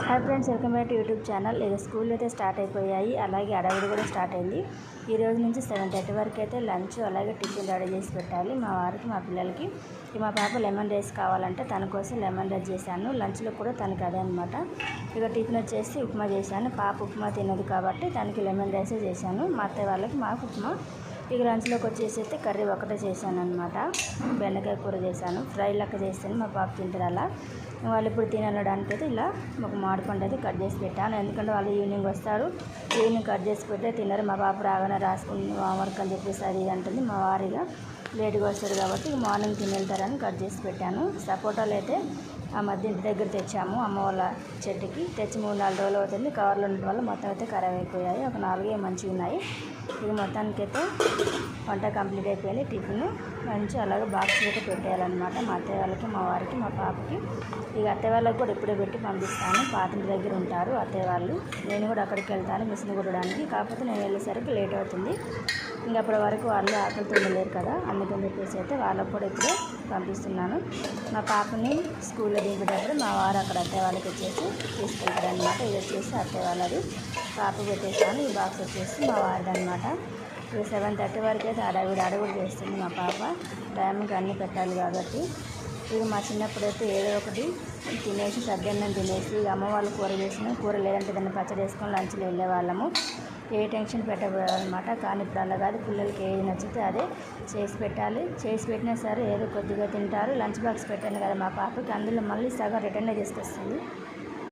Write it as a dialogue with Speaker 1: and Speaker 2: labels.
Speaker 1: Hi friends, welcome back to YouTube channel. ఇక school అయితే start అయిపోయాయి, అలాగే అడవిడి కూడా స్టార్ట్ అయింది. ఈ రోజు నుంచి 7:30 వరకు అయితే లంచ్ అలాగే టిఫిన్ రెడీ చేసి పెట్టాలి మా వారికి, మా పిల్లలకి. మా పాప లెమన్ రైస్ కావాలంటే తన కోసం లెమన్ రైస్ చేశాను. లంచ్లో కూడా తనకి అదే అనమాట. ఇక టిఫిన్ వచ్చేసి ఉప్మా చేశాను. పాప ఉప్మా తినదు కాబట్టి తనకి లెమన్ రైసే చేశాను. మా అత్తయ్య వాళ్ళకి మాకు ఉప్మా. ఇక లంచ్లోకి వచ్చేసి అయితే కర్రీ ఒకటే చేశాను అనమాట. బెండకాయ కూర చేశాను. ఫ్రై లెక్క చేస్తాను, మా పాప తింటారు అలా. వాళ్ళు ఇప్పుడు తినడానికి అయితే ఇలా ఒక మామిడిపండు అయితే కట్ చేసి పెట్టాను. ఎందుకంటే వాళ్ళు ఈవినింగ్ వస్తారు, ఈవినింగ్ కట్ చేసి పెడితే తిన్నారు. మా పాప రాగానే రాసుకుని హోంవర్క్ అని చెప్పేసి అది అంటుంది. మా వారిగా లేట్గా వస్తారు కాబట్టి మార్నింగ్ తిని వెళ్తారని కట్ చేసి పెట్టాను. సపోటాలు అయితే ఆ మధ్య ఇంటి దగ్గర తెచ్చాము, అమ్మ వాళ్ళ చెట్టుకి తెచ్చి 3-4 రోజులు అవుతుంది. కవర్లో ఉండడం వల్ల మొత్తం అయితే ఖరాబ్ అయిపోయాయి. ఒక 4 మంచిగా ఉన్నాయి. ఇది మొత్తానికైతే వంట కంప్లీట్ అయిపోయింది. టిఫిన్ మంచి అలాగే బాక్స్ అయితే పెట్టేయాలన్నమాట. మా అత్తయ్య వాళ్ళకి, మా వారికి, మా పాపకి. ఇక అత్తయ్య వాళ్ళకి కూడా ఇప్పుడే పెట్టి పంపిస్తాను. పాతింటి దగ్గర ఉంటారు అత్తయ్య వాళ్ళు. నేను కూడా అక్కడికి వెళ్తాను మిషన్ కుట్టడానికి. కాకపోతే నేను వెళ్ళేసరికి లేట్ అవుతుంది. ఇంకా అప్పటి వరకు వాళ్ళు ఆకలితో ఉండలేరు కదా, అందుకని చెప్పేసి అయితే వాళ్ళకు కూడా ఇప్పుడే పంపిస్తున్నాను. మా పాపని స్కూల్లో దింపేటప్పుడు మా వారు అక్కడ అత్తయ్య వాళ్ళకి వచ్చేసి తీసుకెళ్తారనమాట. ఇది వచ్చేసి అత్తయ్య వాళ్ళది, పాప పెట్టేసాను. ఈ బాక్స్ వచ్చేసి మా వారిది అనమాట. ఇక 7:30 వరకు అయితే అడవిడి చేస్తుంది మా పాప. టైంకి అన్నీ పెట్టాలి కాబట్టి. ఇక మా చిన్నప్పుడైతే ఏదో ఒకటి తినేసి సద్దన్నం తినేసి అమ్మ వాళ్ళు కూర చేసిన కూర లేదంటే దాన్ని పచ్చడి వేసుకొని లంచ్లో వెళ్ళేవాళ్ళము. ఏ టెన్షన్ పెట్టబోయాలన్నమాట. కానీ ఇప్పుడు అలా కాదు, పిల్లలకి ఏది నచ్చితే అదే చేసి పెట్టాలి. చేసి పెట్టినా సరే ఏదో కొద్దిగా తింటారు. లంచ్ బాక్స్ పెట్టాను కదా మా పాపకి, అందులో మళ్ళీ సగం రిటర్న్ చేసుకొస్తుంది.